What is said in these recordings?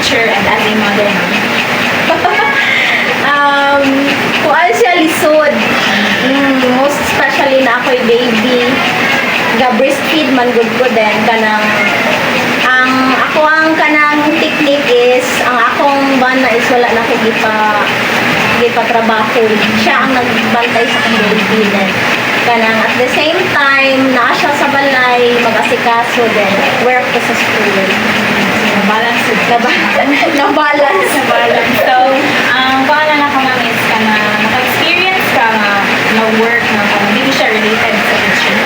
teacher and as a mother? Kuan siya lisod. Most especially na ako'y baby. Ga-breastfeed man good ko din. Ang kanang technique is, ang akong bana is wala na ako gipa-trabaho. Siya ang nagbantay sa akong baby din. At the same time, naa siya sa balay, mag-asikaso din. Work ko sa school. Balance. Na-balance. So, ang paanan ako ma'am is ka na naka-experience ka na work na hindi siya related sa teaching.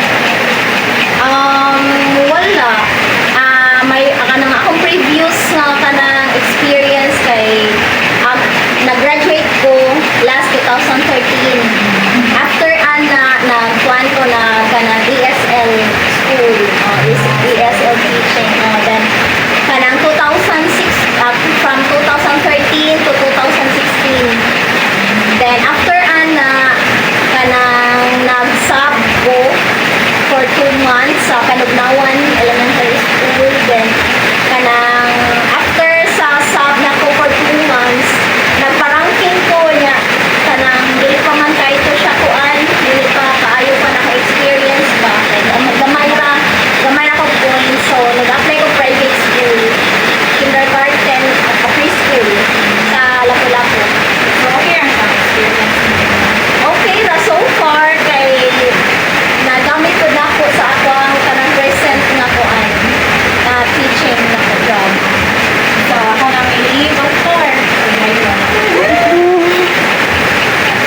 Wala. Akong previous nga kanang experience kay nag-graduate ko last 2013. After nagkuhan ko na kanang ESL school, ESL teaching. Then kanang 2006 from 2013 to 2016. Then after kanang nag-sub ko for 2 months sa Kanugnawan Elementary School. Then kanang after sa sub na ko for 2 months, nagparangking ko niya kanang dili pa man kahito siya kuan, dili pa kaayo pa naka-experience ba. Gamay ra ko points. So nag-apply ko private school, kindergarten at preschool sa Lapu-Lapu. So, okay ang sa experience mo? Okay ra so far kay nagamit ko na ako sa akong kanang present nga kuan na teaching na ko job. So, ako na may leave of course.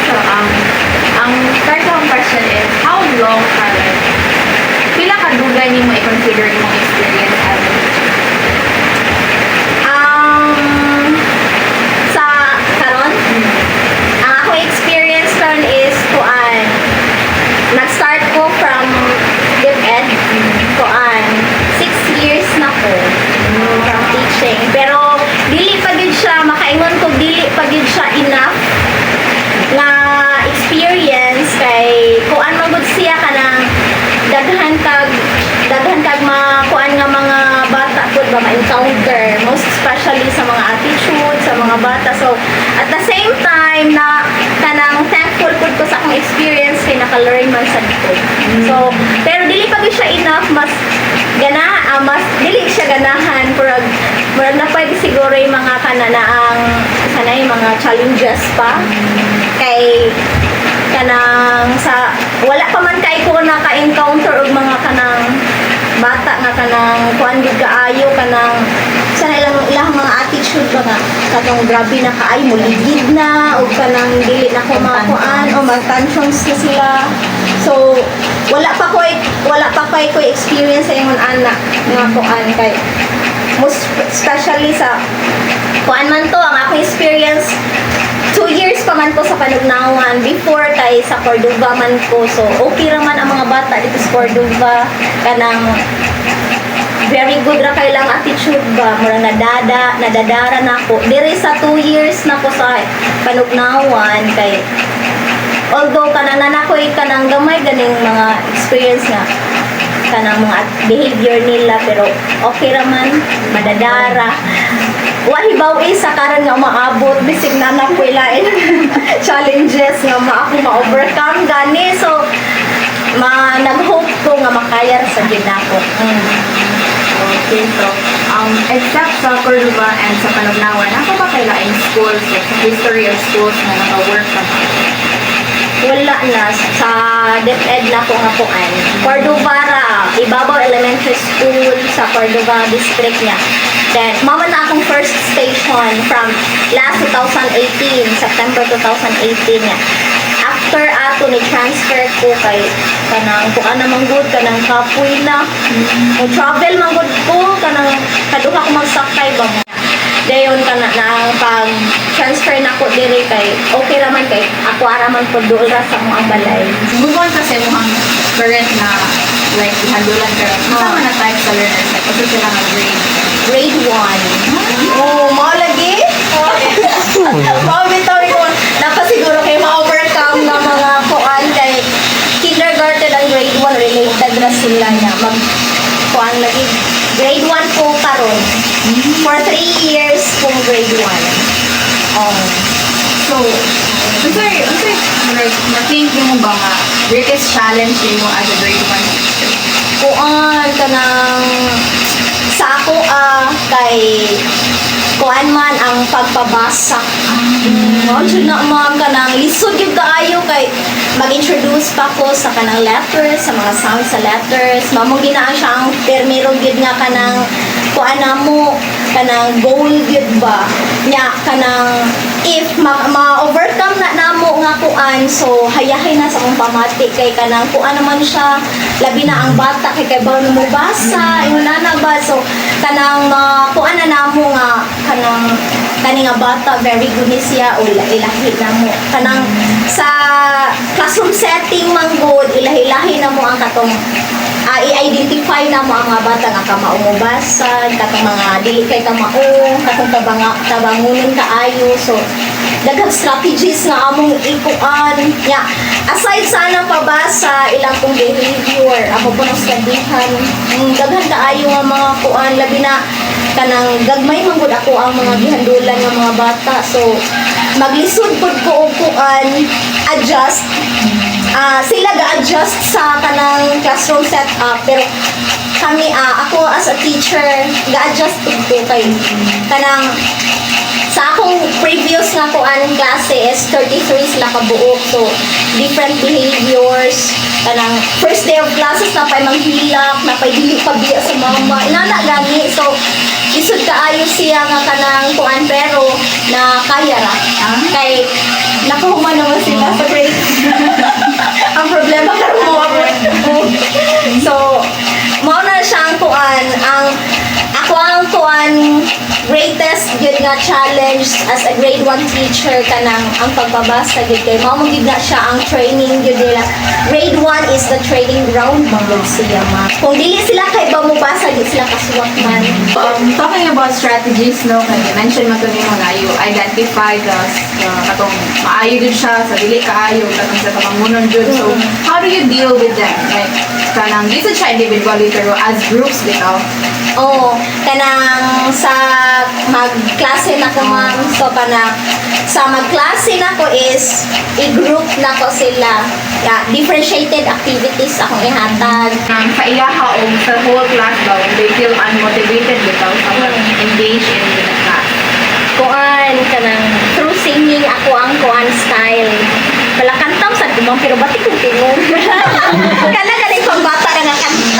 So, ang third kong question is, how long ka like, pila ka dugay ni mo i-consider imong experience as a teacher? Sa karon, ang ako experience karon is kuan nag-start ko from DepEd kuan 6 years na ko from teaching, pero dili pa gid siya makaingon ko, dili pa gid siya enough nga experience kay kuan man gud siya kanang daghan kag makuan nga mga bata pud ba ma-encounter, most especially sa mga attitude sa mga bata. So at the same time na kanang thankful pud ko sa akong experience kay naka-learn man sad ko. So pero dili pa gid siya enough, mas dili siya ganahan, pero na pwede siguro yung mga kananaang sanay mga challenges pa kay kanang sa wala pa man kay ko naka-encounter og mga kanang bata nga kanang kuan gid kaayo kanang sa ilang mga attitude ba nga kanang grabe na kaay mo ligid na o kanang dili na ko makuan o mag-tantrums na sila. So wala pa ko experience sa ingon anak nga kuan kay most especially sa kuan man to ang ako experience 2 years pa man ko sa Kanugnawan before kay sa Cordova man ko. So okay ra man ang mga bata dito sa Cordova kanang very good ra kay lang attitude ba, murang nadadara na ako diri sa 2 years na ko sa Kanugnawan kay although kanang nanakoy kanang gamay ganing mga experience nga kanang mga behavior nila, pero okay ra man madadara wahibaw sa karon nga maabot bisig na nakoy lain challenges nga ako ma-overcome gani. So nag-hope ko nga makaya ra sa gid nako. Okay, so, except sa Cordova and sa Kanugnawan, nasa ba kayo laing schools, like, sa history of schools na naka-work ka? Wala na sa DepEd na ko nga kuan. Cordova ra, Ibabaw Elementary School sa Cordova district niya. Then mama na akong first station from last 2018, September 2018 niya. After ato ni transfer ko kay kanang kuan na manggod kanang kapoy na. Travel manggod ko kanang kaduha ko magsakay ba mo. Dayon kana na pag transfer na ko diri kay okay ra man kay ako ara man pud duol ra sa among balay. Move on kasi mo ang current na like ihandulan ka. Ano man na type sa learners? Like, kasi sila nga Grade 1. Oh, mo lagi? Mao bitaw ko nakasiguro kay ma-overcome ng mga kuan kay kindergarten ang grade 1 related ra sila niya mag kuan lagi grade 1 ko karon. For 3 years kung grade 1. Oh. So, like, na-think mo ba nga, greatest challenge mo as a grade 1 teacher? Kuan kanang sa ako kay kuan man ang pagpabasa. Jud na man kanang lisod gyud kaayo kay mag-introduce pa ko sa kanang letters, sa mga sounds sa letters. Mamo ginaa siya ang termino gyud nga kanang kuan namo kanang goal gyud ba. Nya kanang if ma-overcome na namo nga kuan so hayahay na sa mong pamati kay kanang kuan naman siya labi na ang bata kay ba mo basa ingon na ba so kanang kuan na namo nga kanang kani nga bata very good ni siya o ilahi na mo kanang sa classroom setting man good ilahi-lahi na mo ang katong i-identify na mo ang mga bata nga kamaumubasa katong mga dili kay kamaong katong tabangunon kaayo so daghang strategies nga among ikuan nya aside sa anang pabasa ilang kong behavior ako po nang studyhan daghan kaayo nga mga kuan labi na kanang gagmay man gud ako ang mga gihandulan nga mga bata so maglisod pud ko og kuan adjust sila ga-adjust sa kanang classroom setup pero kami ako as a teacher ga-adjust pud ko kay kanang sa akong previous nga kuan klase is 33 sila kabuok so different behaviors kanang first day of classes na pay manghilak na pay dili pabiya sa mama inana gani so isod kaayo siya nga kanang kuan pero na kaya ra kay nakahuman naman sila sa grade ang problema karon mo so mao na siya ang kuan ang ako ang kuan greatest good nga challenge as a grade 1 teacher kanang ang pagbabasa gid kay mao gid na siya ang training gid nila grade 1 is the training ground magud siya ma kung dili sila kay ba mo basa gid sila kasuwat man Talking about strategies, no, kaya mention mo to mo na you identify the katong maayo din siya sa dili kaayo katong sa pamangunon jud so how do you deal with them like kanang di sa siya individually pero as groups bitaw oh kanang sa magklase na ko ma'am so kanang sa magklase na ko is i-group na ko sila differentiated activities akong ihatag sa iyaha o sa whole class daw they feel unmotivated bitaw sa engage in the class kuan kanang through singing ako ang kuan style pala kantam sa dumang pero batik kong tingog kana galing pang bata nga kanta